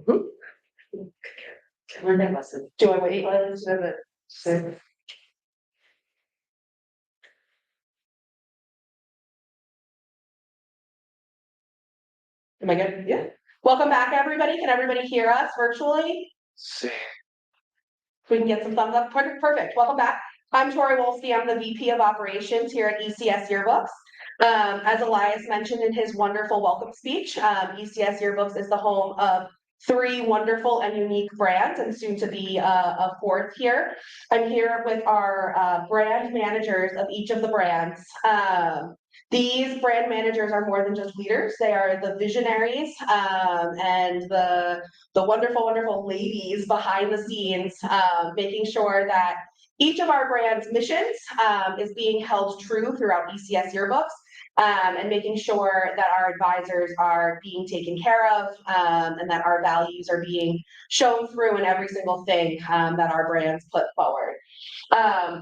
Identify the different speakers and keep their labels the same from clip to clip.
Speaker 1: Do I wait? Am I good? Yeah. Welcome back, everybody. Can everybody hear us virtually? We can get some thumbs up. Perfect. Welcome back. I'm Tori Wolski. I'm the VP of Operations here at ECS Yearbooks. As Elias mentioned in his wonderful welcome speech, ECS Yearbooks is the home of 3 wonderful and unique brands, and soon to be a 4th here. I'm here with our brand managers of each of the brands. These brand managers are more than just leaders. They are the visionaries and the wonderful, wonderful ladies behind the scenes, making sure that each of our brand's missions is being held true throughout ECS Yearbooks, and making sure that our advisors are being taken care of, and that our values are being shown through in every single thing that our brands put forward.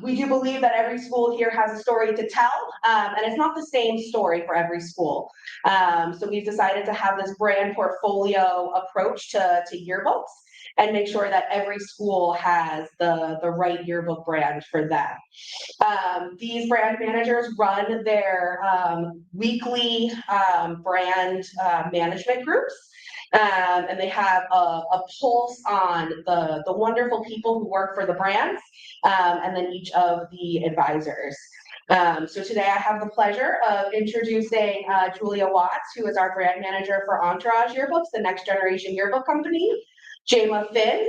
Speaker 1: We do believe that every school here has a story to tell, and it's not the same story for every school. So we've decided to have this brand portfolio approach to yearbooks and make sure that every school has the right yearbook brand for them. These brand managers run their weekly brand management groups. And they have a pulse on the wonderful people who work for the brands, and then each of the advisors. So today I have the pleasure of introducing Julia Watts, who is our brand manager for Entourage Yearbooks, the next generation yearbook company. Jaima Finn,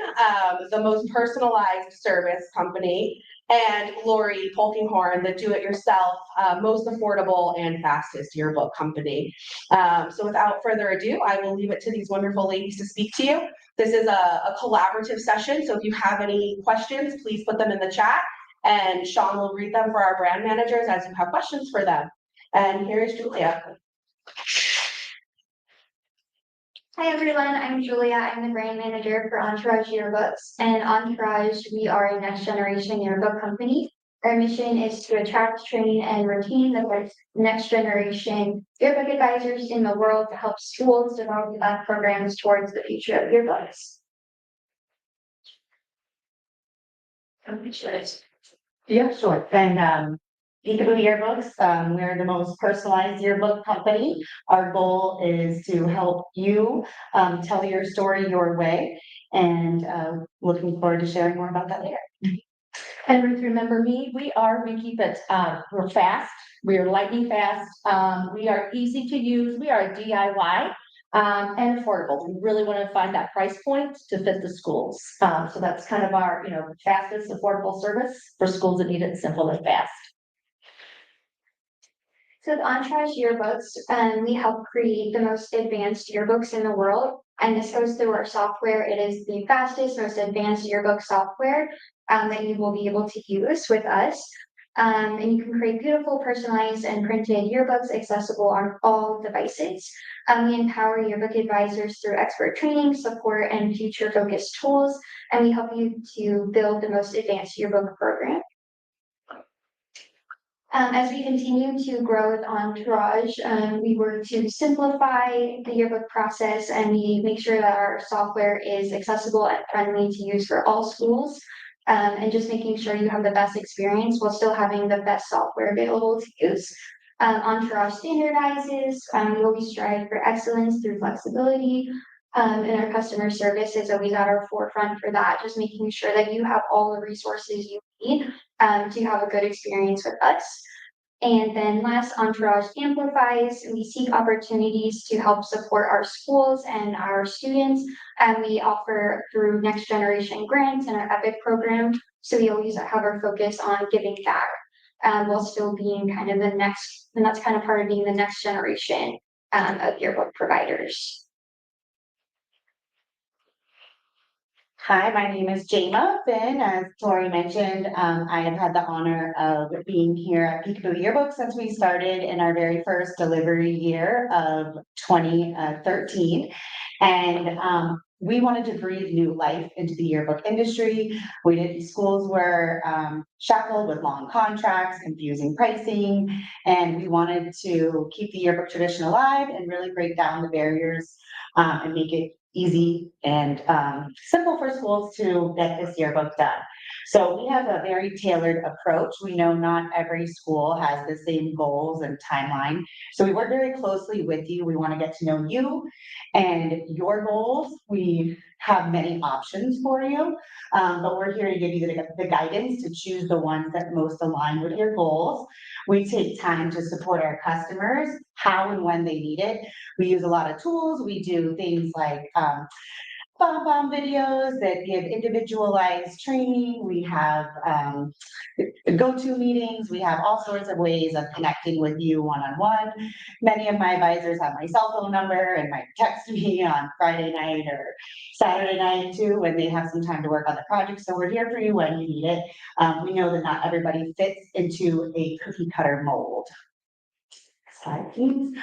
Speaker 1: the most personalized service company, and Lori Polkinghorn, the do-it-yourself, most affordable and fastest yearbook company. So without further ado, I will leave it to these wonderful ladies to speak to you. This is a collaborative session, so if you have any questions, please put them in the chat, and Sean will read them for our brand managers as you have questions for them. And here is Julia.
Speaker 2: Hi everyone, I'm Julia. I'm the brand manager for Entourage Yearbooks. And Entourage, we are a next generation yearbook company. Our mission is to attract, train, and retain the next generation yearbook advisors in the world to help schools develop programs towards the future of yearbooks.
Speaker 3: Yeah, sure. And Picaboo Yearbooks, we're the most personalized yearbook company. Our goal is to help you tell your story your way, and looking forward to sharing more about that later.
Speaker 4: And Ruth, remember me, we keep it, we're fast, we're lightning fast, we are easy to use, we are a DIY, and affordable. We really want to find that price point to fit the schools. So that's kind of our, fastest affordable service for schools that need it simple and fast.
Speaker 2: So with Entourage Yearbooks, we help create the most advanced yearbooks in the world. And this goes through our software. It is the fastest, most advanced yearbook software that you will be able to use with us. And you can create beautiful, personalized, and printed yearbooks accessible on all devices. We empower yearbook advisors through expert training, support, and future-focused tools. And we help you to build the most advanced yearbook program. As we continue to grow with Entourage, we work to simplify the yearbook process, and we make sure that our software is accessible and friendly to use for all schools, and just making sure you have the best experience while still having the best software available to use. Entourage standardizes. We always strive for excellence through flexibility, and our customer service is always at our forefront for that, just making sure that you have all the resources you need to have a good experience with us. And then last, Entourage amplifies. We seek opportunities to help support our schools and our students, and we offer through next generation grants and our EPIC program. So we always have our focus on giving back, while still being kind of the next, and that's kind of part of being the next generation of yearbook providers.
Speaker 3: Hi, my name is Jaima Finn. As Tori mentioned, I have had the honor of being here at Picaboo Yearbooks since we started in our very first delivery year of 2013. And we wanted to breathe new life into the yearbook industry. Schools were shackled with long contracts, confusing pricing, and we wanted to keep the yearbook tradition alive and really break down the barriers and make it easy and simple for schools to get this yearbook done. So we have a very tailored approach. We know not every school has the same goals and timeline. So we work very closely with you. We want to get to know you and your goals. We have many options for you, but we're here to give you the guidance to choose the ones that most align with your goals. We take time to support our customers, how and when they need it. We use a lot of tools. We do things like bomb videos that give individualized training. We have go-to meetings. We have all sorts of ways of connecting with you one-on-one. Many of my advisors have my cell phone number and might text me on Friday night or Saturday night too, when they have some time to work on the project. So we're here for you when you need it. We know that not everybody fits into a cookie cutter mold. Slide, please.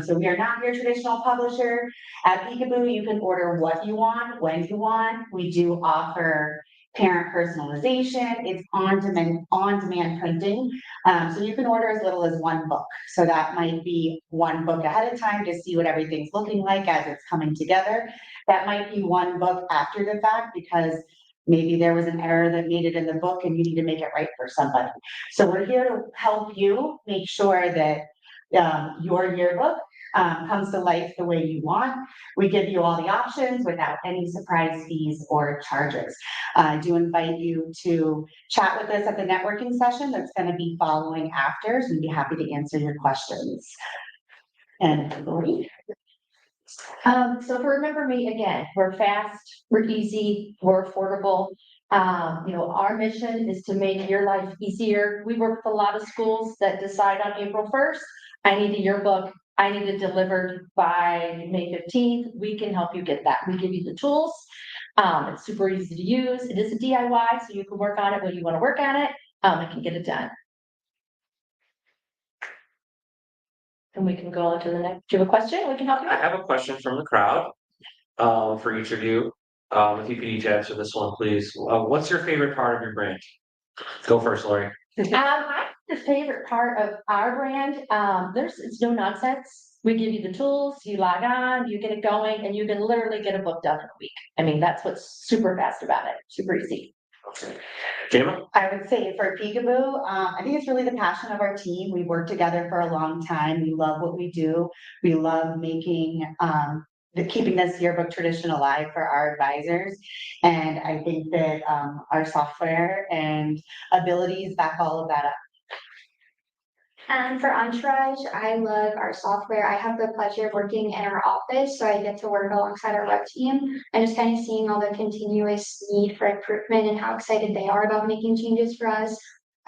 Speaker 3: So we are not your traditional publisher. At Picaboo, you can order what you want, when you want. We do offer parent personalization. It's on-demand printing. So you can order as little as one book. So that might be one book ahead of time to see what everything's looking like as it's coming together. That might be one book after the fact because maybe there was an error that made it in the book and you need to make it right for somebody. So we're here to help you make sure that your yearbook comes to life the way you want. We give you all the options without any surprise fees or charges. I do invite you to chat with us at the networking session that's going to be following after, so we'd be happy to answer your questions. And Lori?
Speaker 4: So for Remember Me, again, we're fast, we're easy, we're affordable. Our mission is to make your life easier. We work with a lot of schools that decide on April 1st, I need a yearbook, I need it delivered by May 15th. We can help you get that. We give you the tools. It's super easy to use. It is a DIY, so you can work on it when you want to work on it. And can get it done. And we can go on to the next. Do you have a question? We can help you.
Speaker 5: I have a question from the crowd, for each of you. If you could each answer this one, please. What's your favorite part of your brand? Go first, Lori.
Speaker 4: The favorite part of our brand, it's no nonsense. We give you the tools, you log on, you get it going, and you can literally get a book done in a week. I mean, that's what's super fast about it, super easy.
Speaker 5: Okay. Jaima?
Speaker 3: I would say for Picaboo, I think it's really the passion of our team. We've worked together for a long time. We love what we do. We love making keeping this yearbook tradition alive for our advisors. And I think that our software and abilities back all of that up.
Speaker 2: And for Entourage, I love our software. I have the pleasure of working in our office, so I get to work alongside our web team and just kind of seeing all the continuous need for improvement and how excited they are about making changes for us.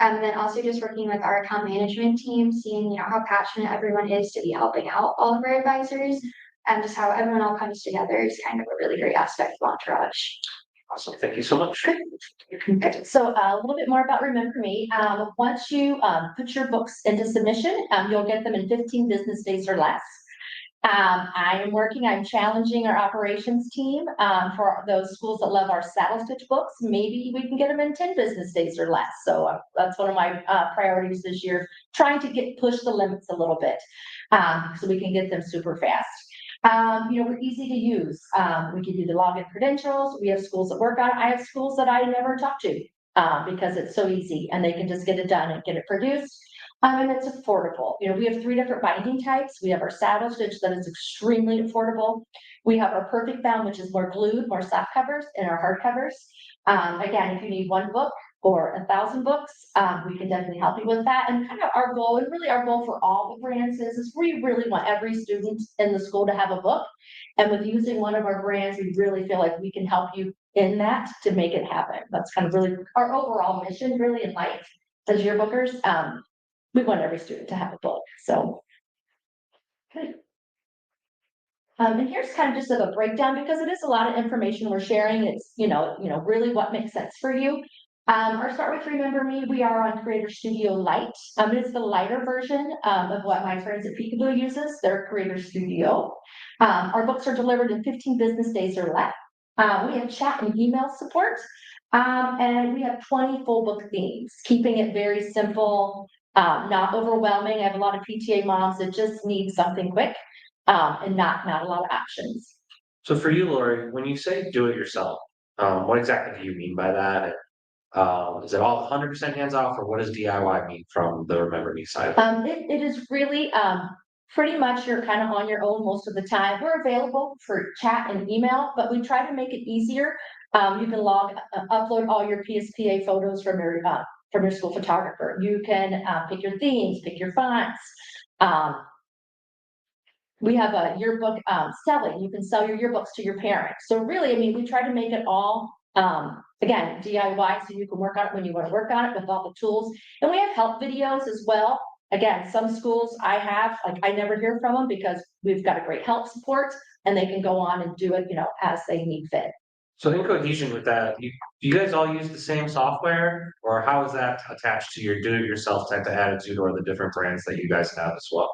Speaker 2: And then also just working with our account management team, seeing how passionate everyone is to be helping out all of our advisors, and just how everyone all comes together is kind of a really great aspect of Entourage.
Speaker 5: Awesome. Thank you so much.
Speaker 4: Good. So a little bit more about Remember Me. Once you put your books into submission, you'll get them in 15 business days or less. I'm challenging our operations team for those schools that love our saddle stitch books. Maybe we can get them in 10 business days or less. So that's one of my priorities this year, trying to push the limits a little bit so we can get them super fast. We're easy to use. We give you the login credentials. We have schools that work on it. I have schools that I never talk to because it's so easy and they can just get it done and get it produced. And it's affordable. We have 3 different binding types. We have our saddle stitch that is extremely affordable. We have our perfect bound, which is more glued, more soft covers, and our hard covers. Again, if you need 1 book or 1,000 books, we can definitely help you with that. And kind of our goal, and really our goal for all the brands is we really want every student in the school to have a book. And with using one of our brands, we really feel like we can help you in that to make it happen. That's kind of really our overall mission, really, in life as yearbookers. We want every student to have a book. So, good. And here's kind of just a breakdown because it is a lot of information we're sharing. It's really what makes sense for you. I'll start with Remember Me. We are on Creator Studio Lite. It's the lighter version of what my friends at Picaboo uses, their Creator Studio. Our books are delivered in 15 business days or less. We have chat and email support. And we have 20 full book themes, keeping it very simple, not overwhelming. I have a lot of PTA moms that just need something quick and not a lot of options.
Speaker 5: So for you, Lori, when you say do it yourself, what exactly do you mean by that? And, is it all 100% hands off, or what does DIY mean from the Remember Me side?
Speaker 4: It is really, pretty much you're kind of on your own most of the time. We're available for chat and email, but we try to make it easier. You can upload all your PSPA photos from your school photographer. You can, pick your themes, pick your fonts. We have a yearbook, selling. You can sell your yearbooks to your parents. So really, I mean, we try to make it all, again, DIY, so you can work on it when you want to work on it with all the tools. And we have help videos as well. Again, some schools I never hear from them because we've got a great help support and they can go on and do it, as they need fit.
Speaker 5: So in cohesion with that, do you guys all use the same software, or how is that attached to your do-it-yourself type of attitude, or the different brands that you guys have as well?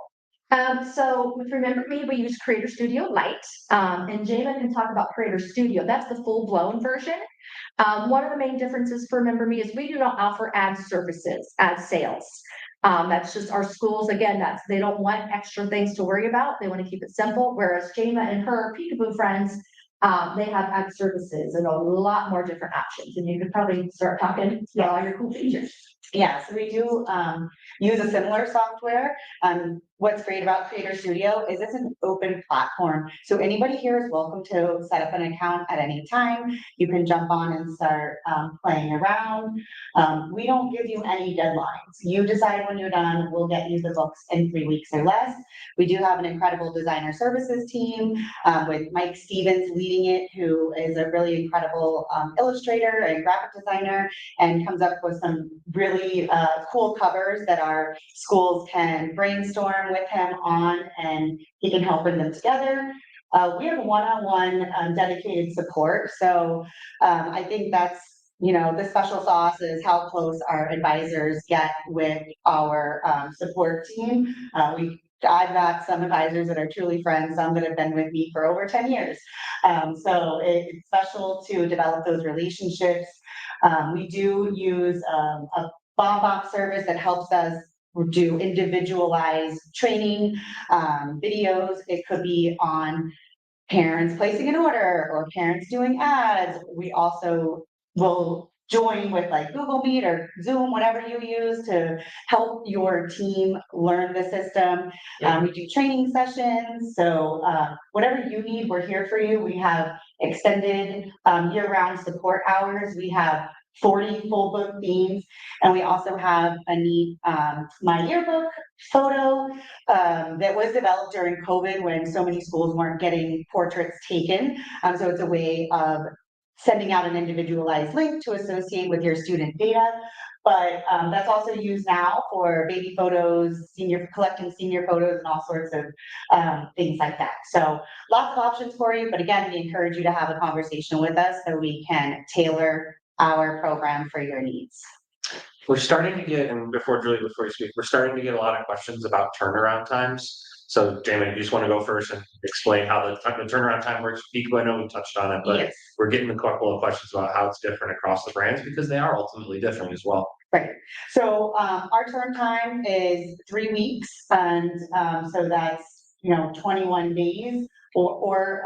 Speaker 4: So with Remember Me, we use Creator Studio Lite, and Jaima can talk about Creator Studio. That's the full-blown version. One of the main differences for Remember Me is we do not offer ad services, ad sales. That's just our schools. Again, they don't want extra things to worry about. They want to keep it simple. Whereas Jaima and her Picaboo friends, they have ad services and a lot more different options. And you could probably start talking about all your cool features.
Speaker 3: Yeah, so we do use a similar software. What's great about Creator Studio is it's an open platform. So anybody here is welcome to set up an account at any time. You can jump on and start playing around. We don't give you any deadlines. You decide when you're done, we'll get you the books in 3 weeks or less. We do have an incredible designer services team with Mike Stevens leading it, who is a really incredible illustrator and graphic designer, and comes up with some really cool covers that our schools can brainstorm with him on, and he can help bring them together. We have one-on-one dedicated support. So I think that's, the special sauce is how close our advisors get with our support team. I've got some advisors that are truly friends, some that have been with me for over 10 years. So it's special to develop those relationships. We do use a BombBomb service that helps us do individualized training videos. It could be on parents placing an order or parents doing ads. We also will join with like Google Meet or Zoom, whatever you use to help your team learn the system. We do training sessions. So whatever you need, we're here for you. We have extended year-round support hours. We have 40 full book themes, and we also have a neat My Yearbook photo that was developed during COVID when so many schools weren't getting portraits taken. So it's a way of sending out an individualized link to associate with your student data. But that's also used now for baby photos, collecting senior photos, and all sorts of things like that. So lots of options for you. But again, we encourage you to have a conversation with us so we can tailor our program for your needs.
Speaker 5: We're starting to get, and before you speak, we're starting to get a lot of questions about turnaround times. So Jaima, you just want to go first and explain how the turnaround time works? Picaboo, I know we touched on it, but
Speaker 3: Yes.
Speaker 5: we're getting a couple of questions about how it's different across the brands because they are ultimately different as well.
Speaker 3: Right. So our turn time is 3 weeks, and so that's 21 days or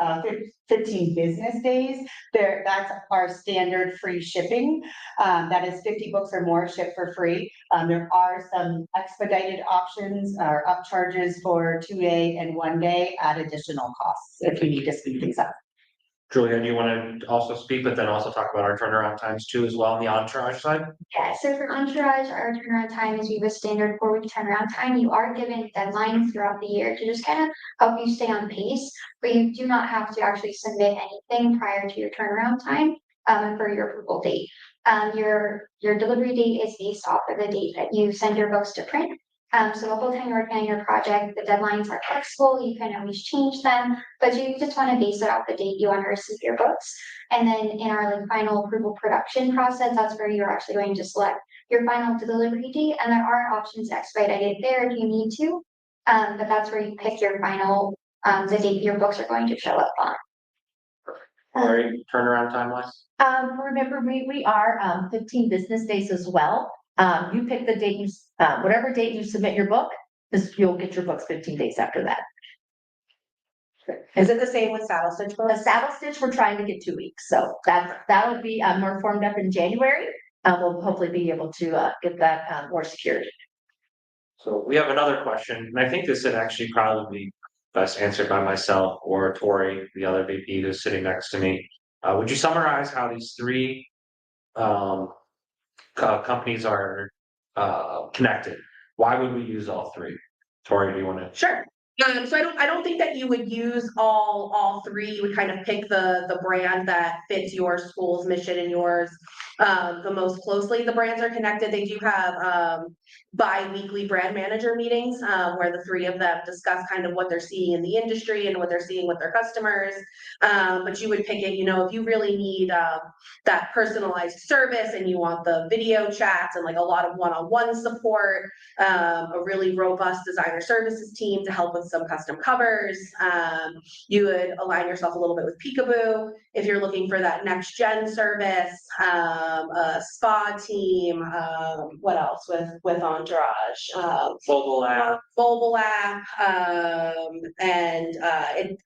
Speaker 3: 15 business days. That's our standard free shipping. That is 50 books or more shipped for free. There are some expedited options or upcharges for 2-day and 1-day at additional costs if we need to speed things up.
Speaker 5: Julia, do you want to also speak, but then also talk about our turnaround times too as well on the Entourage side?
Speaker 2: Yeah, so for Entourage, our turnaround time is we have a standard 4-week turnaround time. You are given deadlines throughout the year to just kind of help you stay on pace, but you do not have to actually submit anything prior to your turnaround time for your approval date. Your delivery date is based off of the date that you send your books to print. So the whole time you're working on your project, the deadlines are flexible. You can always change them, but you just want to base it off the date you want to receive your books. And then in our final approval production process, that's where you're actually going to select your final delivery date. And there are options expedited there if you need to, but that's where you pick your final, the date your books are going to show up on.
Speaker 5: All right, turnaround time wise?
Speaker 4: Remember, we are 15 business days as well. You pick the date whatever date you submit your book, you'll get your books 15 days after that.
Speaker 1: Is it the same with saddle stitch
Speaker 4: The
Speaker 1: books?
Speaker 4: saddle stitch, we're trying to get 2 weeks, so that would be, more formed up in January. We'll hopefully be able to, get that, more secured.
Speaker 5: So we have another question, and I think this would actually probably be best answered by myself or Tori, the other VP who's sitting next to me. Would you summarize how these three companies are connected? Why would we use all three? Tori, do you want to?
Speaker 1: Sure. So I don't think that you would use all three. You would kind of pick the brand that fits your school's mission and yours the most closely. The brands are connected. They do have bi-weekly brand manager meetings where the three of them discuss kind of what they're seeing in the industry and what they're seeing with their customers. But you would pick it, if you really need that personalized service and you want the video chats and like a lot of one-on-one support, a really robust designer services team to help with some custom covers. You would align yourself a little bit with Picaboo if you're looking for that next gen service, a spa team, what else with Entourage? Mobile app, and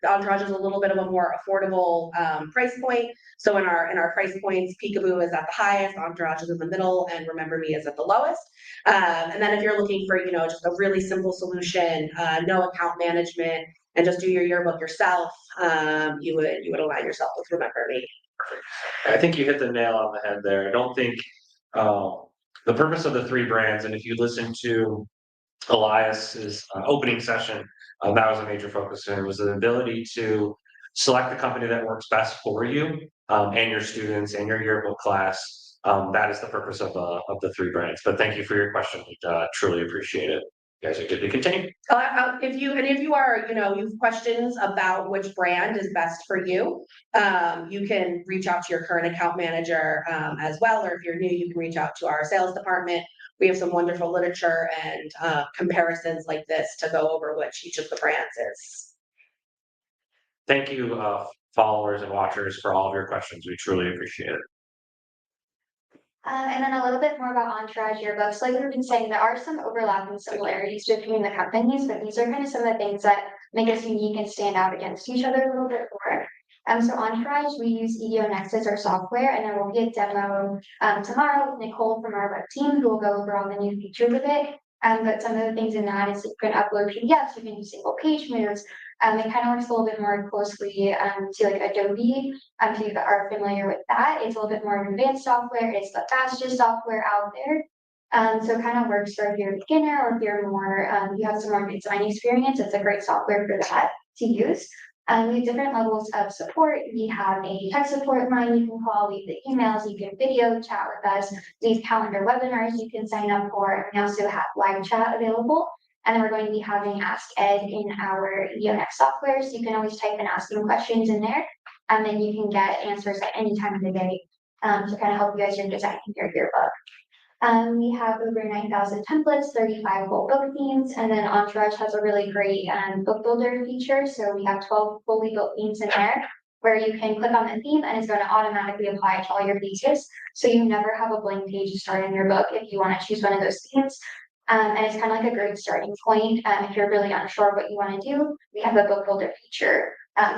Speaker 1: Entourage is a little bit of a more affordable price point. So in our price points, Picaboo is at the highest, Entourage is in the middle, and Remember Me is at the lowest. And then if you're looking for, just a really simple solution, no account management, and just do your yearbook yourself, you would align yourself with Remember Me.
Speaker 5: I think you hit the nail on the head there. I don't think the purpose of the three brands, and if you listen to Elias's opening session, that was a major focus there, was the ability to select the company that works best for you and your students and your yearbook class. That is the purpose of the three brands. But thank you for your question. We truly appreciate it. You guys are good to continue.
Speaker 1: If you are, you have questions about which brand is best for you, you can reach out to your current account manager as well, or if you're new, you can reach out to our sales department. We have some wonderful literature and comparisons like this to go over which each of the brands is.
Speaker 5: Thank you, followers and watchers, for all of your questions. We truly appreciate it.
Speaker 2: And then a little bit more about Entourage Yearbooks. Like we've been saying, there are some overlap and similarities between the companies, but these are kind of some of the things that make us unique and stand out against each other a little bit more. So Entourage, we use EDO Next as our software, and there will be a demo tomorrow with Nicole from our web team who will go over all the new features of it. But some of the things in that is you can upload PDFs, you can do single page moves. It kind of works a little bit more closely to like Adobe. If you are familiar with that, it's a little bit more advanced software. It's the fastest software out there. So it kind of works for if you're a beginner or if you're more, you have some more design experience. It's a great software for that to use. We have different levels of support. We have a tech support line you can call, we have the emails, you can video chat with us, these calendar webinars you can sign up for, and we also have live chat available. And then we're going to be having Ask Ed in our EDO Next software, so you can always type in asking questions in there, and then you can get answers at any time of the day to kind of help you as you're designing your yearbook. We have over 9,000 templates, 35 full book themes, and then Entourage has a really great book builder feature. So we have 12 fully built themes in there where you can click on the theme and it's going to automatically apply it to all your pages. So you never have a blank page to start in your book if you want to choose one of those themes. And it's kind of like a great starting point. If you're really unsure what you want to do, we have a book builder feature.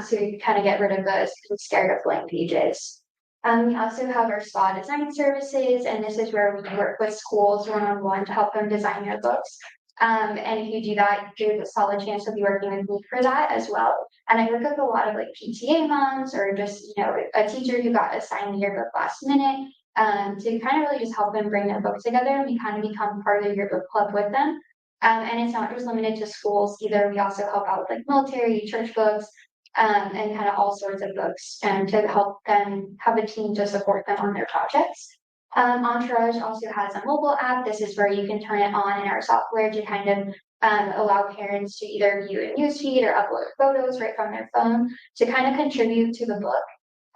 Speaker 2: So you kind of get rid of those scared of blank pages. We also have our spa design services, and this is where we work with schools one-on-one to help them design their books. And if you do that, there's a solid chance you'll be working with me for that as well. And I work with a lot of like PTA moms or just, a teacher who got assigned the yearbook last minute to kind of really just help them bring their books together and we kind of become part of the yearbook club with them. And it's not just limited to schools either. We also help out with like military, church books, and kind of all sorts of books and to help them have a team to support them on their projects. Entourage also has a mobile app. This is where you can turn it on in our software to kind of allow parents to either view a newsfeed or upload photos right from their phone to kind of contribute to the book.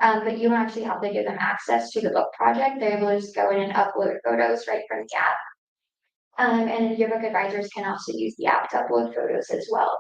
Speaker 2: But you don't actually have to give them access to the book project. They're able to just go in and upload photos right from the app. And yearbook advisors can also use the app to upload photos as well.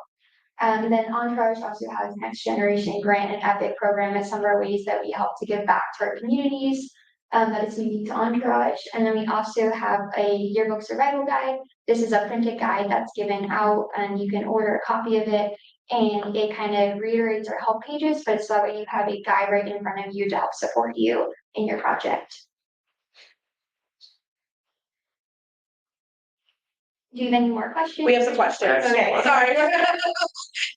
Speaker 2: And then Entourage also has Next Generation Grant and Epic program as some of our ways that we help to give back to our communities. That is unique to Entourage. And then we also have a yearbook survival guide. This is a printed guide that's given out and you can order a copy of it. And it kind of reiterates our help pages, but so that way you have a guide right in front of you to help support you in your project. Do you have any more questions?
Speaker 1: We have some questions.
Speaker 3: Okay.
Speaker 1: Sorry.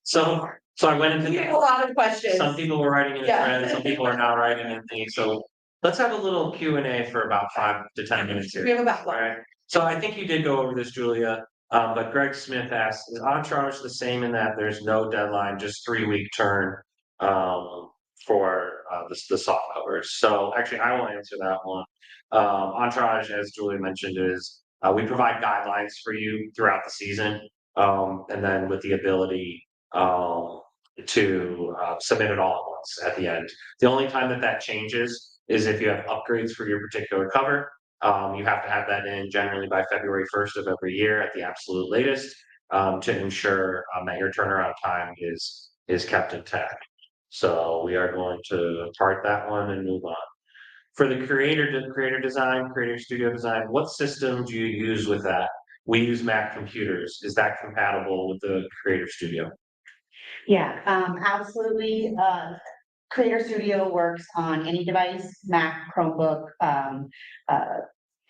Speaker 5: So I went into
Speaker 1: We have a lot of questions.
Speaker 5: some people were writing in the
Speaker 1: Yeah.
Speaker 5: thread, some people are now writing in things, so let's have a little Q&A for about 5 to 10 minutes here.
Speaker 1: We have a backlog.
Speaker 5: Alright, so I think you did go over this, Julia, but Greg Smith asked, is Entourage the same in that there's no deadline, just 3-week turn, for, the soft covers? So actually, I will answer that one. Entourage, as Julia mentioned, is, we provide guidelines for you throughout the season, and then with the ability, to submit it all at once at the end. The only time that changes is if you have upgrades for your particular cover. You have to have that in generally by February 1st of every year at the absolute latest, to ensure that your turnaround time is kept intact. So we are going to part that one and move on. For the creator design, creator studio design, what system do you use with that? We use Mac computers. Is that compatible with the Creator Studio?
Speaker 3: Yeah, absolutely. Creator Studio works on any device, Mac, Chromebook, a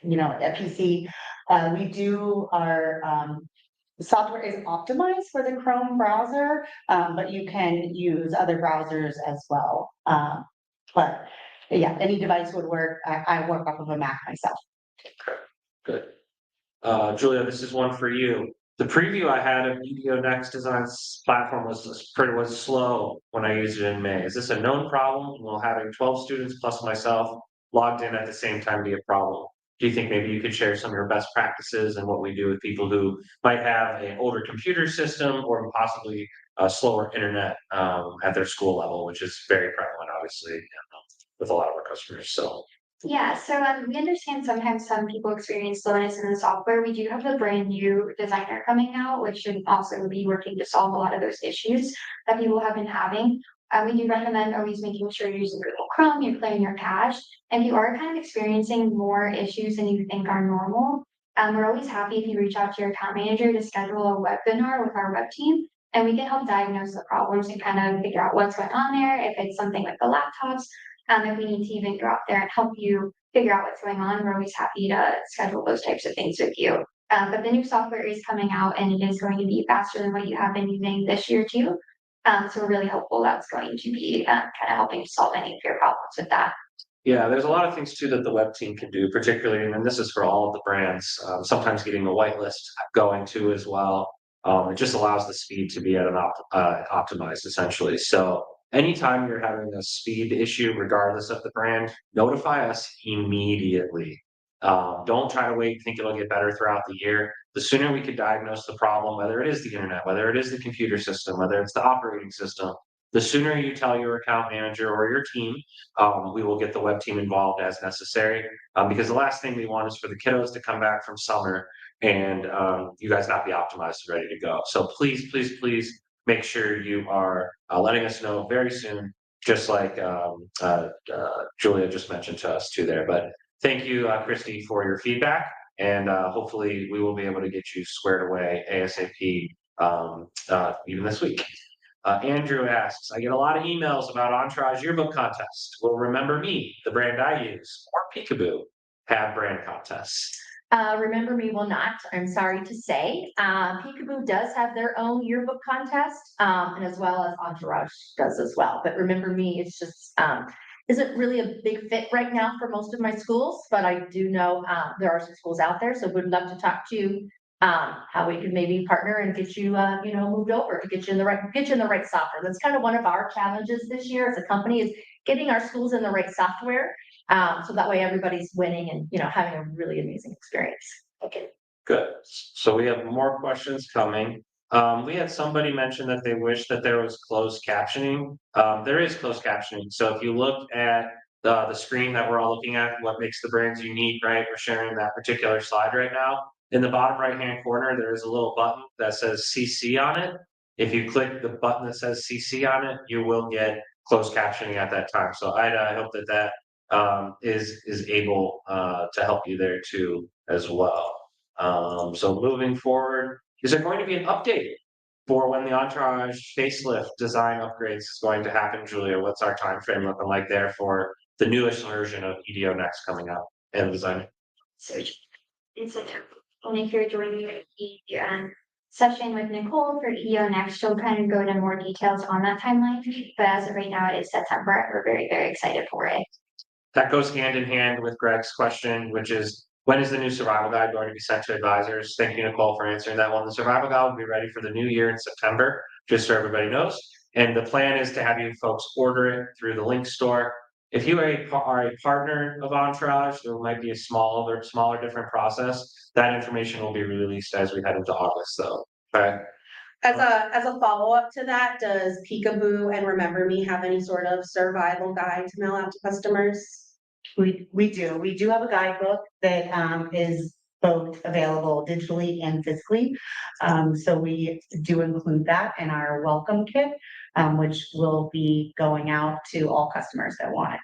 Speaker 3: PC. We do our software is optimized for the Chrome browser, but you can use other browsers as well. But yeah, any device would work. I work off of a Mac myself.
Speaker 5: Good. Julia, this is one for you. The preview I had of UDO Next Design's platform was slow when I used it in May. Is this a known problem? Will having 12 students plus myself logged in at the same time be a problem? Do you think maybe you could share some of your best practices and what we do with people who might have an older computer system or possibly a slower internet at their school level, which is very prevalent, obviously, with a lot of our customers. So.
Speaker 2: Yeah, so we understand sometimes some people experience slowness in the software. We do have a brand new designer coming out, which should also be working to solve a lot of those issues that people have been having. We do recommend always making sure you're using Google Chrome, you're clearing your cache, and if you are kind of experiencing more issues than you think are normal, we're always happy if you reach out to your account manager to schedule a webinar with our web team, and we can help diagnose the problems and kind of figure out what's going on there, if it's something with the laptops. If we need to even go out there and help you figure out what's going on, we're always happy to schedule those types of things with you. But the new software is coming out and it is going to be faster than what you have been using this year too. So we're really hopeful that's going to be kind of helping solve any of your problems with that.
Speaker 5: Yeah, there's a lot of things too that the web team can do, particularly, and this is for all of the brands, sometimes getting the whitelist going too as well. It just allows the speed to be at an optimized essentially. So anytime you're having a speed issue, regardless of the brand, notify us immediately. Don't try to wait, think it'll get better throughout the year. The sooner we could diagnose the problem, whether it is the internet, whether it is the computer system, whether it's the operating system, the sooner you tell your account manager or your team, we will get the web team involved as necessary. Because the last thing we want is for the kiddos to come back from summer and you guys not be optimized and ready to go. So please, please, please make sure you are letting us know very soon, just like Julia just mentioned to us too there. But thank you, Christy, for your feedback. And hopefully we will be able to get you squared away ASAP even this week. Andrew asks, I get a lot of emails about Entourage Yearbook Contest. Will Remember Me, the brand I use, or Picaboo have brand contests?
Speaker 4: Remember Me will not, I'm sorry to say. Picaboo does have their own yearbook contest, and as well as Entourage does as well. But Remember Me is just isn't really a big fit right now for most of my schools, but I do know there are some schools out there, so would love to talk to you how we could maybe partner and get you moved over to get you in the right software. That's kind of one of our challenges this year as a company is getting our schools in the right software. So that way everybody's winning and having a really amazing experience. Okay.
Speaker 5: Good. So we have more questions coming. We had somebody mention that they wish that there was closed captioning. There is closed captioning. So if you look at the screen that we're all looking at, what makes the brands unique, right? We're sharing that particular slide right now. In the bottom right-hand corner, there is a little button that says CC on it. If you click the button that says CC on it, you will get closed captioning at that time. So I hope that is able to help you there too as well. So moving forward, is there going to be an update for when the Entourage facelift design upgrades is going to happen, Julia, what's our time frame looking like there for the newest version of EDO Next coming out and design?
Speaker 2: So it's only if you're joining the session with Nicole for EO Next, she'll kind of go into more details on that timeline. But as of right now, it is September. We're very, very excited for it.
Speaker 5: That goes hand in hand with Greg's question, which is, when is the new survival guide going to be sent to advisors? Thank you, Nicole, for answering that one. The survival guide will be ready for the new year in September, just so everybody knows. And the plan is to have you folks order it through the link store. If you are a partner of Entourage, there might be a smaller, different process. That information will be released as we head into August, though. Okay.
Speaker 1: As a follow-up to that, does Picaboo and Remember Me have any sort of survival guide to mail out to customers?
Speaker 3: We do have a guidebook that is both available digitally and physically. So we do include that in our welcome kit, which will be going out to all customers that want it.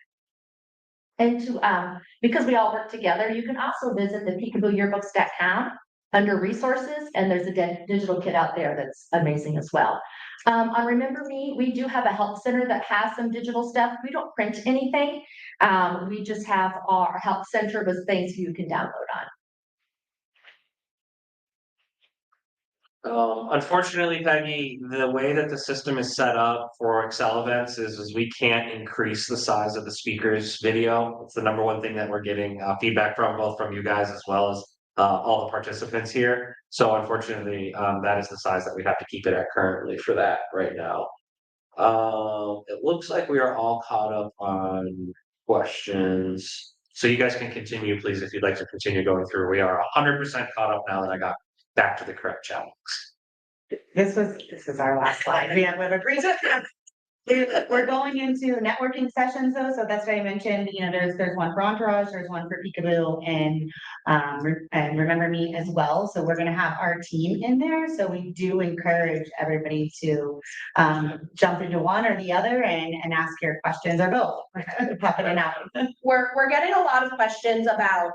Speaker 4: And to, because we all work together, you can also visit the PicabooYearbooks.com under resources, and there's a digital kit out there that's amazing as well. On Remember Me, we do have a help center that has some digital stuff. We don't print anything. We just have our help center with things you can download on.
Speaker 5: Unfortunately, Peggy, the way that the system is set up for Excel events is we can't increase the size of the speaker's video. It's the number one thing that we're getting feedback from, both from you guys as well as all the participants here. So unfortunately, that is the size that we have to keep it at currently for that right now. It looks like we are all caught up on questions. So you guys can continue, please, if you'd like to continue going through. We are 100% caught up now that I got back to the correct channel.
Speaker 3: This is our last slide. We have agreed. We're going into networking sessions though, so that's what I mentioned, there's one for Entourage, there's one for Picaboo and Remember Me as well. So we're gonna have our team in there. So we do encourage everybody to jump into one or the other and ask your questions or both. Pop it in out.
Speaker 1: We're getting a lot of questions about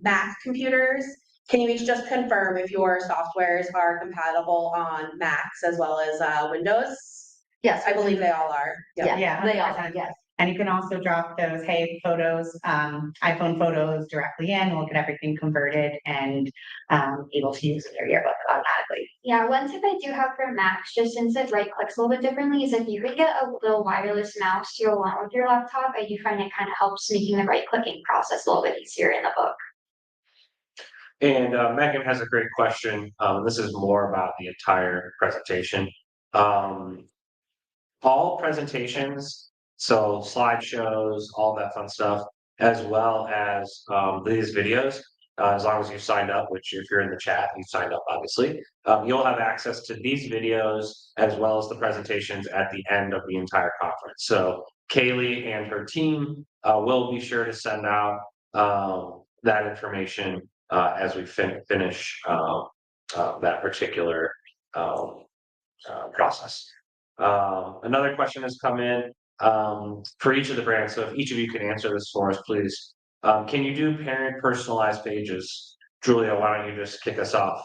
Speaker 1: Mac computers. Can you each just confirm if your softwares are compatible on Macs as well as Windows?
Speaker 4: Yes,
Speaker 1: I believe they all are. Yep.
Speaker 4: yeah, they are, yes.
Speaker 3: And you can also drop those, hey, photos, iPhone photos directly in, we'll get everything converted and able to use their yearbook automatically.
Speaker 2: Yeah, one tip I do have for Macs, just since it right clicks a little bit differently, is if you could get a little wireless mouse to go along with your laptop, I do find it kind of helps making the right clicking process a little bit easier in the book.
Speaker 5: And Megan has a great question. This is more about the entire presentation. All presentations, so slideshows, all that fun stuff, as well as these videos, as long as you signed up, which if you're in the chat, you signed up, obviously, you'll have access to these videos as well as the presentations at the end of the entire conference. So Kaylee and her team will be sure to send out that information as we finish that particular process. Another question has come in for each of the brands. So if each of you can answer this for us, please. Can you do parent personalized pages? Julia, why don't you just kick us off?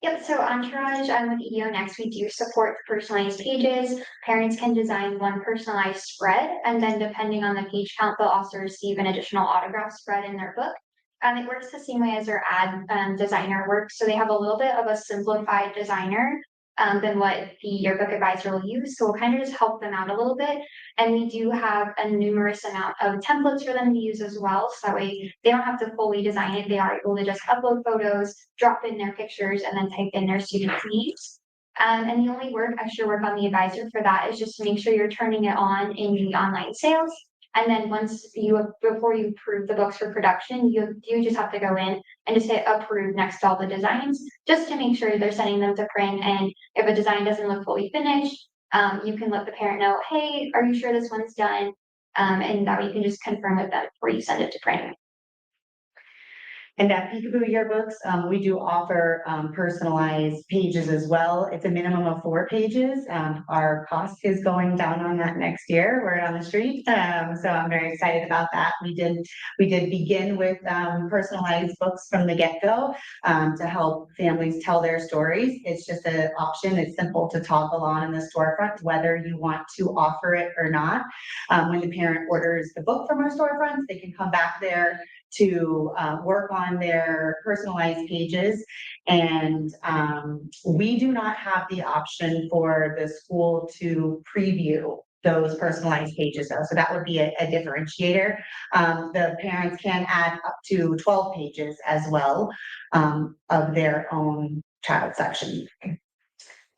Speaker 2: Yep, so Entourage with EO Next, we do support personalized pages. Parents can design one personalized spread, and then depending on the page count, they'll also receive an additional autograph spread in their book. And it works the same way as their ad designer works. So they have a little bit of a simplified designer than what the yearbook advisor will use. So we'll kind of just help them out a little bit. And we do have a numerous amount of templates for them to use as well. So that way they don't have to fully design it. They are able to just upload photos, drop in their pictures, and then type in their students' needs. And the only extra work on the advisor for that is just to make sure you're turning it on in the online sales. And then before you approve the books for production, you just have to go in and just hit approve next to all the designs, just to make sure they're sending them to print. And if a design doesn't look fully finished, you can let the parent know, hey, are you sure this one's done? And that way you can just confirm with them before you send it to print.
Speaker 3: And at Picaboo Yearbooks, we do offer personalized pages as well. It's a minimum of 4 pages. Our cost is going down on that next year. We're on the street. So I'm very excited about that. We did begin with personalized books from the get-go to help families tell their stories. It's just an option. It's simple to toggle on in the storefront, whether you want to offer it or not. When the parent orders the book from our storefronts, they can come back there to work on their personalized pages. And we do not have the option for the school to preview those personalized pages though. So that would be a differentiator. The parents can add up to 12 pages as well of their own child section.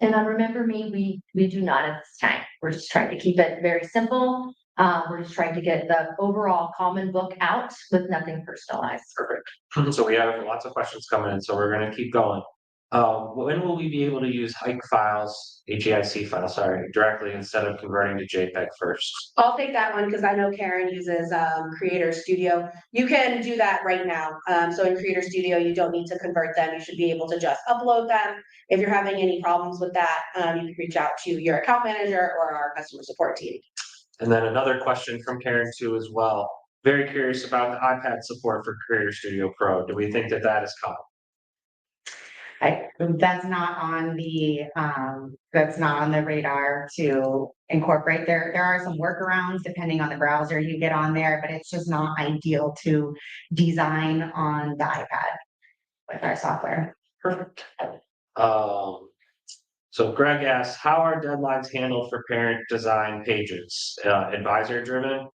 Speaker 4: And remember me, we do not at this time. We're just trying to keep it very simple. We're just trying to get the overall common book out with nothing personalized.
Speaker 5: Perfect. So we have lots of questions coming in, so we're gonna keep going. When will we be able to use HEIC files, HEIC files, sorry, directly instead of converting to JPEG first?
Speaker 1: I'll take that one because I know Karen uses Creator Studio. You can do that right now. So in Creator Studio, you don't need to convert them. You should be able to just upload them. If you're having any problems with that, you can reach out to your account manager or our customer support team.
Speaker 5: And then another question from Karen too as well. Very curious about the iPad support for Creator Studio Pro. Do we think that that is coming?
Speaker 3: That's not on the radar to incorporate. There are some workarounds depending on the browser you get on there, but it's just not ideal to design on the iPad with our software.
Speaker 5: Perfect. So Greg asks, how are deadlines handled for parent design pages? Advisor driven?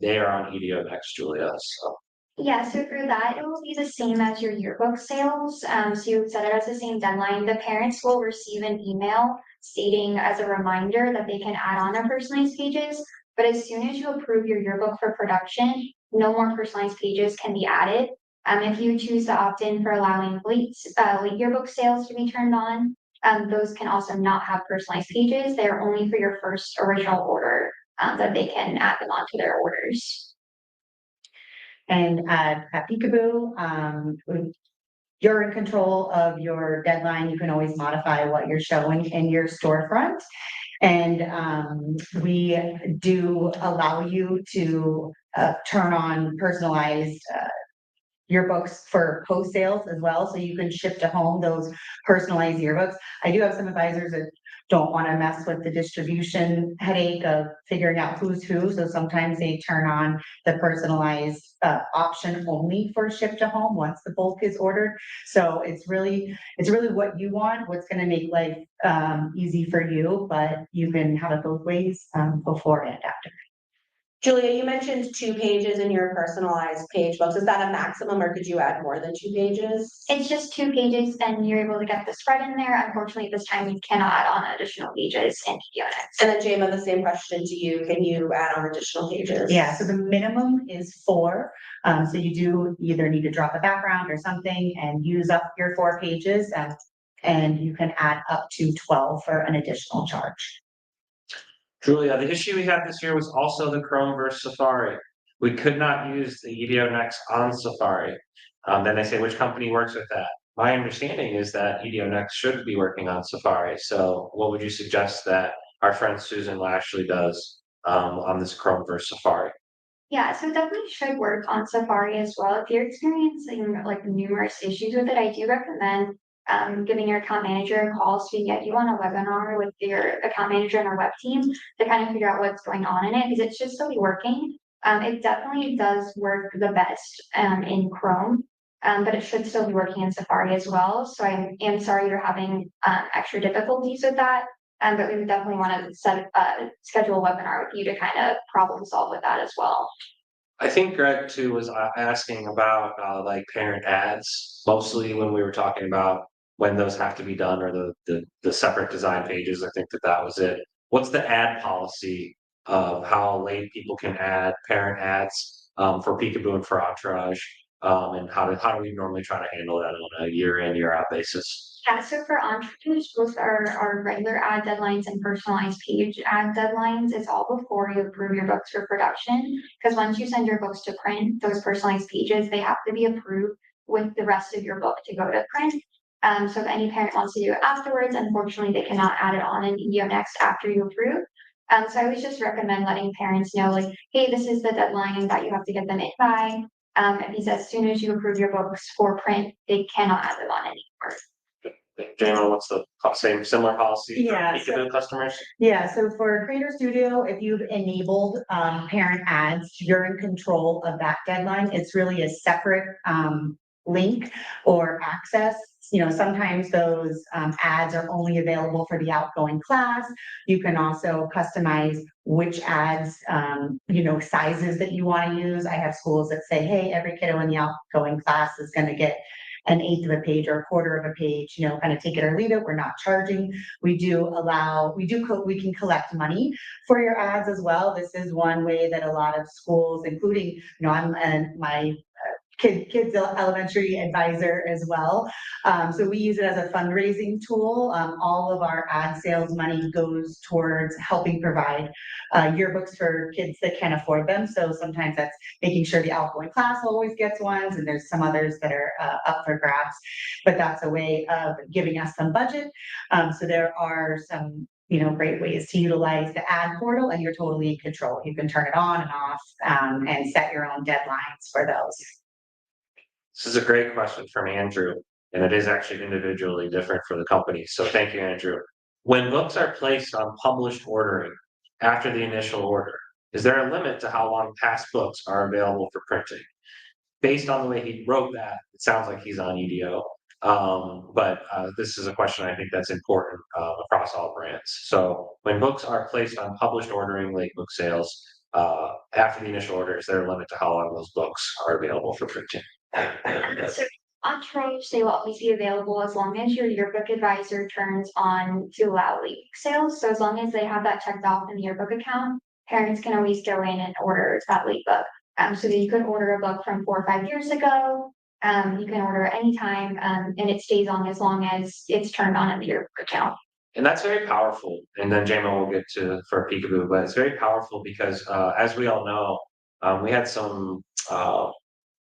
Speaker 5: They are on EDO next, Julia, so.
Speaker 2: Yeah, so for that, it will be the same as your yearbook sales. So you set it as the same deadline. The parents will receive an email stating as a reminder that they can add on their personalized pages. But as soon as you approve your yearbook for production, no more personalized pages can be added. If you choose to opt in for allowing late yearbook sales to be turned on, those can also not have personalized pages. They are only for your first original order that they can add them onto their orders.
Speaker 3: And at Picaboo, you're in control of your deadline. You can always modify what you're showing in your storefront. And we do allow you to turn on personalized yearbooks for post sales as well. So you can ship to home those personalized yearbooks. I do have some advisors that don't want to mess with the distribution headache of figuring out who's who. So sometimes they turn on the personalized option only for ship to home once the bulk is ordered. So it's really what you want, what's going to make life easy for you, but you can have it both ways before and after.
Speaker 1: Julia, you mentioned 2 pages in your personalized page books. Is that a maximum or could you add more than 2 pages?
Speaker 2: It's just 2 pages and you're able to get the spread in there. Unfortunately, this time we cannot add on additional pages in units.
Speaker 1: And then Jaima, the same question to you. Can you add on additional pages?
Speaker 3: Yeah, so the minimum is 4. So you do either need to drop a background or something and use up your 4 pages and you can add up to 12 for an additional charge.
Speaker 5: Julia, the issue we had this year was also the Chrome versus Safari. We could not use the EDO Next on Safari. Then they say, which company works with that? My understanding is that EDO Next should be working on Safari. So what would you suggest that our friend Susan Lashley does on this Chrome versus Safari?
Speaker 2: Yeah, so it definitely should work on Safari as well. If you're experiencing like numerous issues with it, I do recommend giving your account manager a call so we can get you on a webinar with your account manager and our web team to kind of figure out what's going on in it because it should still be working. It definitely does work the best in Chrome, but it should still be working in Safari as well. So I am sorry you're having extra difficulties with that. But we would definitely want to schedule a webinar with you to kind of problem solve with that as well.
Speaker 5: I think Greg too was asking about like parent ads, mostly when we were talking about when those have to be done or the separate design pages. I think that was it. What's the ad policy of how late people can add parent ads for Picaboo and for Entourage? And how do we normally try to handle that on a year in, year out basis?
Speaker 2: Yeah, so for Entourage, both our regular ad deadlines and personalized page ad deadlines, it's all before you approve your books for production. Because once you send your books to print, those personalized pages, they have to be approved with the rest of your book to go to print. So if any parent wants to do it afterwards, unfortunately, they cannot add it on in EO Next after you approve. So I always just recommend letting parents know, like, hey, this is the deadline that you have to get them in by. Because as soon as you approve your books for print, they cannot add them on anymore.
Speaker 5: Jaima, what's the similar policy for
Speaker 3: Yeah,
Speaker 5: Picaboo customers?
Speaker 3: Yeah, so for Creator Studio, if you've enabled parent ads, you're in control of that deadline. It's really a separate link or access. You know, sometimes those ads are only available for the outgoing class. You can also customize which ads, you know, sizes that you want to use. I have schools that say, hey, every kiddo in the outgoing class is going to get an eighth of a page or a quarter of a page, you know, kind of take it or leave it. We're not charging. We can collect money for your ads as well. This is one way that a lot of schools, including, you know, my kids elementary advisor as well. So we use it as a fundraising tool. All of our ad sales money goes towards helping provide yearbooks for kids that can't afford them. So sometimes that's making sure the outgoing class always gets ones, and there's some others that are up for grabs. But that's a way of giving us some budget. So there are some, you know, great ways to utilize the ad portal, and you're totally in control. You can turn it on and off and set your own deadlines for those.
Speaker 5: This is a great question from Andrew, and it is actually individually different for the company. So thank you, Andrew. When books are placed on published ordering after the initial order, is there a limit to how long past books are available for printing? Based on the way he wrote that, it sounds like he's on EDO. But this is a question I think that's important across all brands. So when books are placed on published ordering late book sales, after the initial order, is there a limit to how long those books are available for printing?
Speaker 2: So Entourage, they will always be available as long as your yearbook advisor turns on to allow late book sales. So as long as they have that checked off in the yearbook account, parents can always go in and order that late book. So that you could order a book from 4 or 5 years ago. You can order anytime, and it stays on as long as it's turned on in the yearbook account.
Speaker 5: And that's very powerful. And then Jaima will get to for Picaboo, but it's very powerful because as we all know, we had some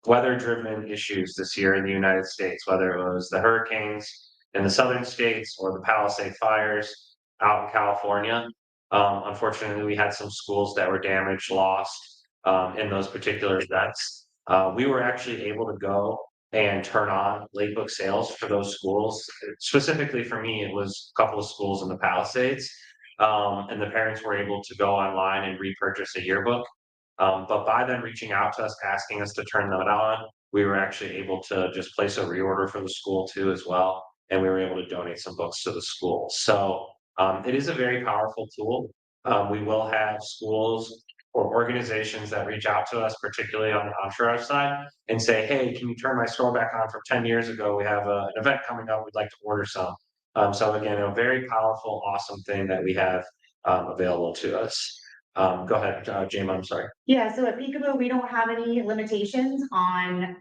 Speaker 5: weather-driven issues this year in the United States, whether it was the hurricanes in the southern states or the Palisade fires out in California. Unfortunately, we had some schools that were damaged, lost in those particular events. We were actually able to go and turn on late book sales for those schools. Specifically for me, it was a couple of schools in the Palisades. And the parents were able to go online and repurchase a yearbook. But by them reaching out to us, asking us to turn that on, we were actually able to just place a reorder for the school too as well. And we were able to donate some books to the school. So it is a very powerful tool. We will have schools or organizations that reach out to us, particularly on the Entourage side, and say, hey, can you turn my store back on from 10 years ago? We have an event coming up, we'd like to order some. So again, a very powerful, awesome thing that we have available to us. Go ahead, Jaima, I'm sorry.
Speaker 3: Yeah, so at Picaboo, we don't have any limitations on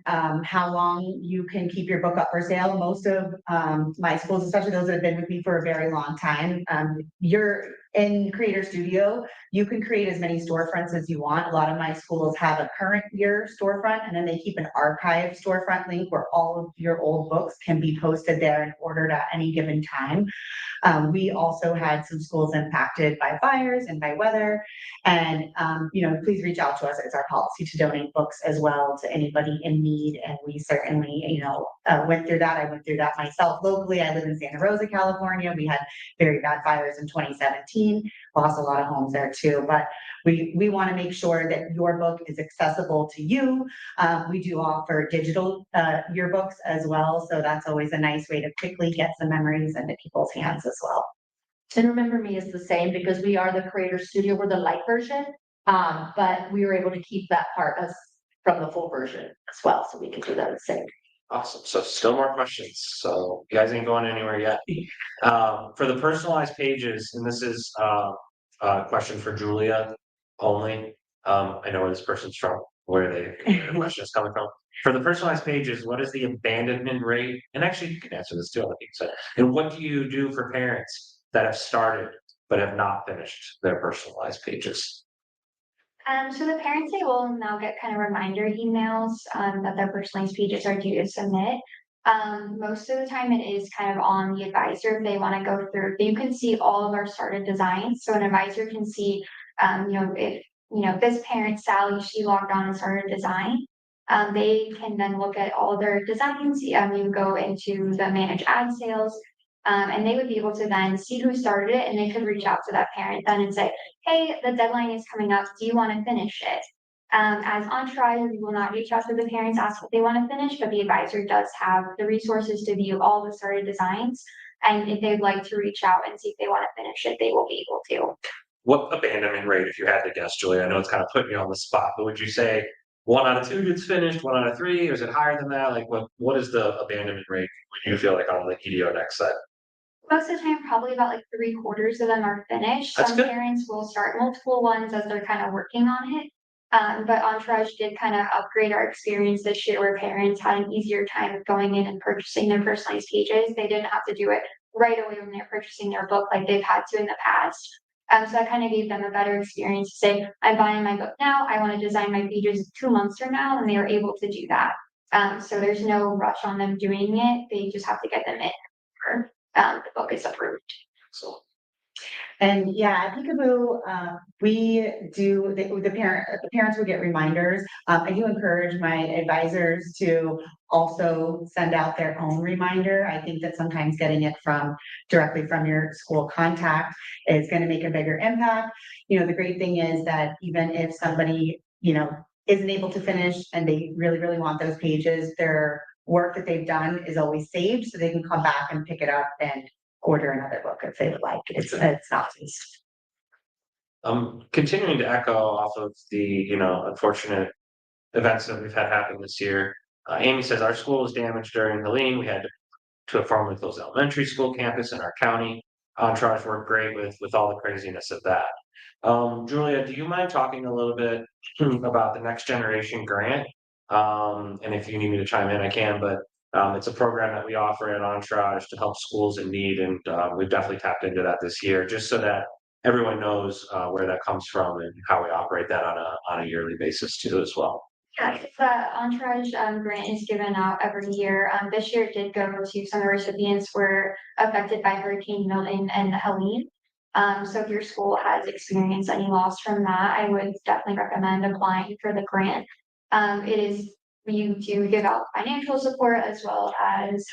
Speaker 3: how long you can keep your book up for sale. Most of my schools, especially those that have been with me for a very long time, you're in Creator Studio, you can create as many storefronts as you want. A lot of my schools have a current year storefront, and then they keep an archive storefront link where all of your old books can be posted there and ordered at any given time. We also had some schools impacted by fires and by weather. And, you know, please reach out to us. It's our policy to donate books as well to anybody in need. And we certainly, you know, went through that. I went through that myself locally. I live in Santa Rosa, California. We had very bad fires in 2017, lost a lot of homes there too. But we want to make sure that your book is accessible to you. We do offer digital yearbooks as well. So that's always a nice way to quickly get some memories into people's hands as well.
Speaker 4: And Remember Me is the same because we are the Creator Studio, we're the light version. But we were able to keep that part as from the full version as well. So we can do that the same.
Speaker 5: Awesome. So still more questions. So you guys ain't going anywhere yet. For the personalized pages, and this is a question for Julia only. I know where this person's from, where the question is coming from. For the personalized pages, what is the abandonment rate? And actually, you can answer this too. And what do you do for parents that have started but have not finished their personalized pages?
Speaker 2: So the parents, they will now get kind of reminder emails, that their personalized pages are due to submit. Most of the time it is kind of on the advisor if they want to go through, you can see all of our started designs, so an advisor can see, if, this parent, Sally, she logged on and started a design. They can then look at all their designs, you go into the manage ad sales, and they would be able to then see who started it, and they could reach out to that parent then and say, hey, the deadline is coming up, do you want to finish it? As Entourage, we will not reach out to the parents, ask what they want to finish, but the advisor does have the resources to view all the started designs. And if they'd like to reach out and see if they want to finish it, they will be able to.
Speaker 5: What abandonment rate, if you had to guess, Julie? I know it's kind of putting you on the spot, but would you say 1 out of 2 gets finished, 1 out of 3, or is it higher than that? Like, what is the abandonment rate when you feel like on the EDO next set?
Speaker 2: Most of the time, probably about like 3/4 of them are finished.
Speaker 5: That's
Speaker 2: Some
Speaker 5: good.
Speaker 2: parents will start multiple ones as they're kind of working on it. But Entourage did kind of upgrade our experience this year where parents had an easier time of going in and purchasing their personalized pages. They didn't have to do it right away when they're purchasing their book like they've had to in the past. So that kind of gave them a better experience to say, I'm buying my book now, I want to design my pages 2 months from now, and they are able to do that. So there's no rush on them doing it. They just have to get them in the book is approved.
Speaker 5: So,
Speaker 3: And yeah, at Picaboo, we do, the parents would get reminders. I do encourage my advisors to also send out their own reminder. I think that sometimes getting it directly from your school contact is gonna make a bigger impact. The great thing is that even if somebody, isn't able to finish and they really, really want those pages, their work that they've done is always saved, so they can come back and pick it up and order another book if they would like. It's not waste.
Speaker 5: Continuing to echo off of the, unfortunate events that we've had happen this year. Amy says our school was damaged during Helene. We had to inform those elementary school campus in our county. Entourage worked great with all the craziness of that. Julia, do you mind talking a little bit about the Next Generation Grant? And if you need me to chime in, I can, but it's a program that we offer at Entourage to help schools in need, and we've definitely tapped into that this year, just so that everyone knows where that comes from and how we operate that on a yearly basis too as well.
Speaker 2: Yeah, the Entourage grant is given out every year. This year it did go to some of the recipients were affected by Hurricane Milton and Helene. So if your school has experienced any loss from that, I would definitely recommend applying for the grant. You do give out financial support as well as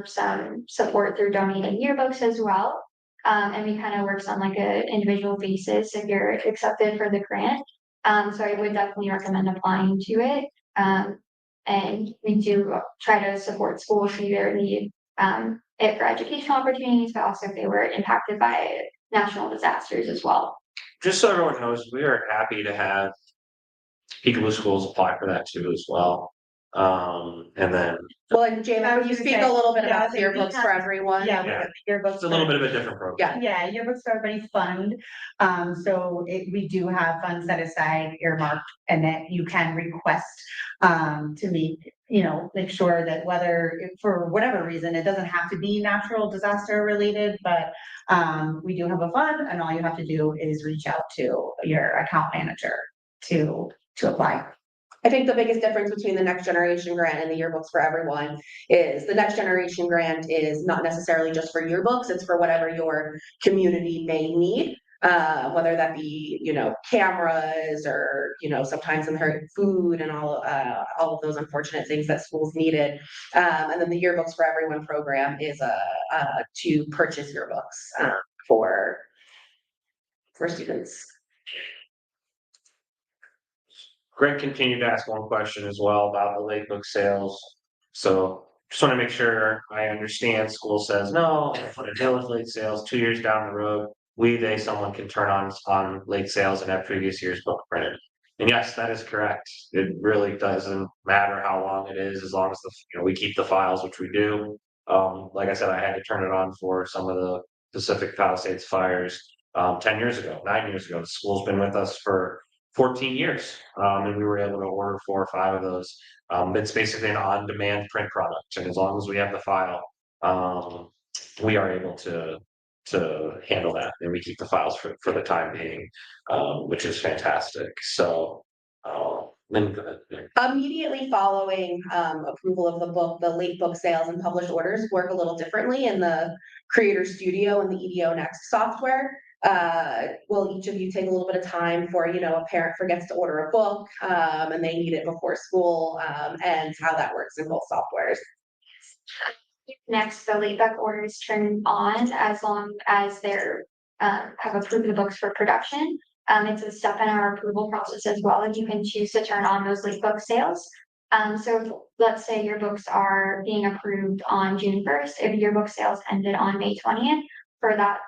Speaker 2: some support through donating yearbooks as well. And we kind of works on like an individual basis if you're accepted for the grant. So I would definitely recommend applying to it. And we do try to support schools who either need it for educational opportunities, but also if they were impacted by national disasters as well.
Speaker 5: Just so everyone knows, we are happy to have Picaboo schools apply for that too as well. And then
Speaker 1: Well, and Jaima,
Speaker 3: I was
Speaker 1: can you
Speaker 3: gonna
Speaker 1: speak
Speaker 3: say,
Speaker 1: a little bit
Speaker 3: yeah,
Speaker 1: about
Speaker 3: so we
Speaker 1: yearbooks
Speaker 3: have-
Speaker 1: for everyone?
Speaker 3: Yeah,
Speaker 5: Yeah.
Speaker 3: yearbooks.
Speaker 5: it's a little bit of a different program.
Speaker 3: Yeah, yearbooks for everybody fund. So we do have funds set aside earmarked and that you can request to make sure that for whatever reason, it doesn't have to be natural disaster related, but we do have a fund and all you have to do is reach out to your account manager to apply.
Speaker 1: I think the biggest difference between the Next Generation Grant and the Yearbooks for Everyone is the Next Generation Grant is not necessarily just for yearbooks, it's for whatever your community may need. Whether that be, cameras or, sometimes in her food and all of those unfortunate things that schools needed. And then the Yearbooks for Everyone program is to purchase yearbooks for students.
Speaker 5: Greg continued to ask one question as well about the late book sales. So just want to make sure I understand. School says, no, I want to deal with late sales 2 years down the road. Someone can turn on late sales and have previous year's book printed. And yes, that is correct. It really doesn't matter how long it is, as long as we keep the files, which we do. Like I said, I had to turn it on for some of the Pacific Palisades fires 10 years ago, 9 years ago. The school's been with us for 14 years, and we were able to order 4 or 5 of those. It's basically an on-demand print product, and as long as we have the file, we are able to handle that, and we keep the files for the time being, which is fantastic. So, then go ahead.
Speaker 1: Immediately following approval of the book, the late book sales and published orders work a little differently in the Creator Studio and the EDO Next software. Will each of you take a little bit of time for, a parent forgets to order a book and they need it before school, and how that works in both softwares?
Speaker 2: Next, the late book orders turn on as long as they're have approved the books for production. It's a step in our approval process as well, and you can choose to turn on those late book sales. So let's say your books are being approved on June 1st. If your book sales ended on May 20th, for that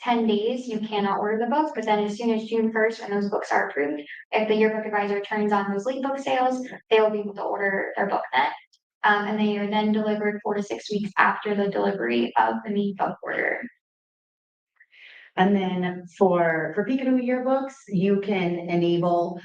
Speaker 2: 10 days, you cannot order the books, but then as soon as June 1st, when those books are approved, if the yearbook advisor turns on those late book sales, they will be able to order their book then. And they are then delivered 4 to 6 weeks after the delivery of the main book order.
Speaker 3: And then for Picaboo yearbooks, you can enable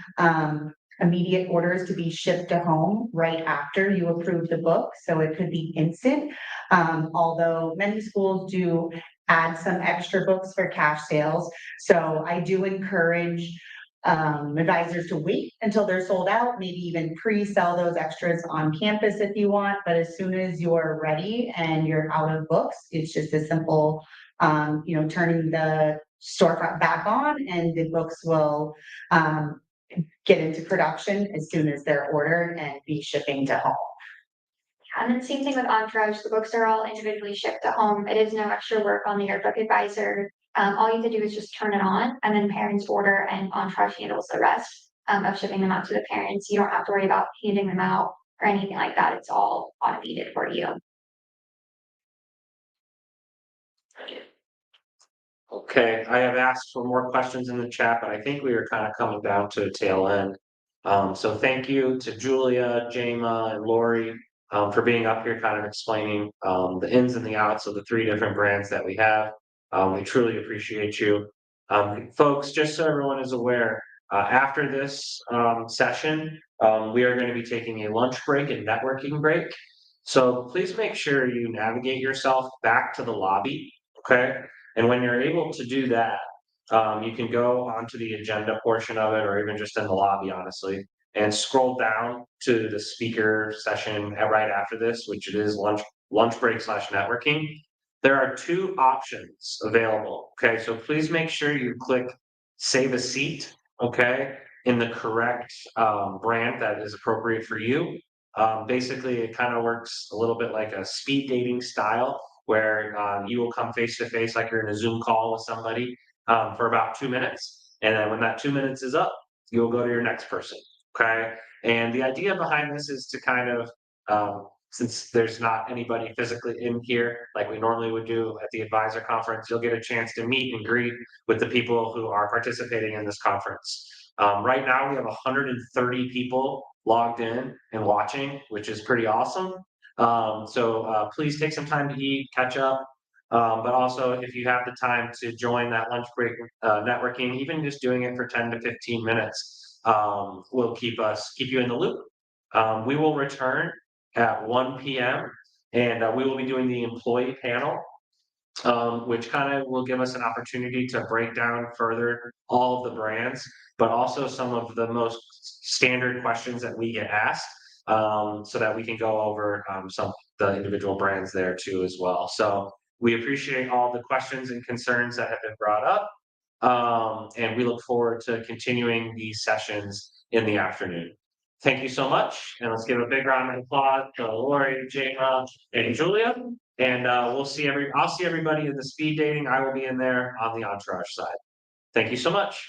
Speaker 3: immediate orders to be shipped to home right after you approve the book. So it could be instant. Although many schools do add some extra books for cash sales. So I do encourage advisors to wait until they're sold out, maybe even pre-sell those extras on campus if you want. But as soon as you're ready and you're out of books, it's just a simple turning the storefront back on, and the books will get into production as soon as they're ordered and be shipping to home.
Speaker 2: And then same thing with Entourage, the books are all individually shipped to home. It is no extra work on the yearbook advisor. All you have to do is just turn it on, and then parents order, and Entourage handles the rest of shipping them out to the parents. You don't have to worry about handing them out or anything like that. It's all automated for you.
Speaker 5: Okay, I have asked for more questions in the chat, but I think we are kind of coming down to a tail end. So thank you to Julia, Jaima, and Lori for being up here, kind of explaining the ins and the outs of the 3 different brands that we have. We truly appreciate you. Folks, just so everyone is aware, after this session, we are going to be taking a lunch break and networking break. So please make sure you navigate yourself back to the lobby, okay? And when you're able to do that, you can go onto the agenda portion of it, or even just in the lobby, honestly, and scroll down to the speaker session right after this, which it is lunch break / networking. There are 2 options available. Okay, so please make sure you click save a seat, okay, in the correct brand that is appropriate for you. Basically, it kind of works a little bit like a speed dating style, where you will come face to face like you're in a Zoom call with somebody for about 2 minutes. And then when that 2 minutes is up, you'll go to your next person, okay? And the idea behind this is to kind of, since there's not anybody physically in here like we normally would do at the advisor conference, you'll get a chance to meet and greet with the people who are participating in this conference. Right now, we have 130 people logged in and watching, which is pretty awesome. So please take some time to eat, catch up, but also if you have the time to join that lunch break networking, even just doing it for 10 to 15 minutes will keep you in the loop. We will return at 1 p.m. and we will be doing the employee panel, which kind of will give us an opportunity to break down further all of the brands, but also some of the most standard questions that we get asked, so that we can go over some of the individual brands there too as well. So we appreciate all the questions and concerns that have been brought up, and we look forward to continuing these sessions in the afternoon. Thank you so much, and let's give a big round of applause to Lori, Jaima, and Julia. And I'll see everybody in the speed dating. I will be in there on the Entourage side. Thank you so much.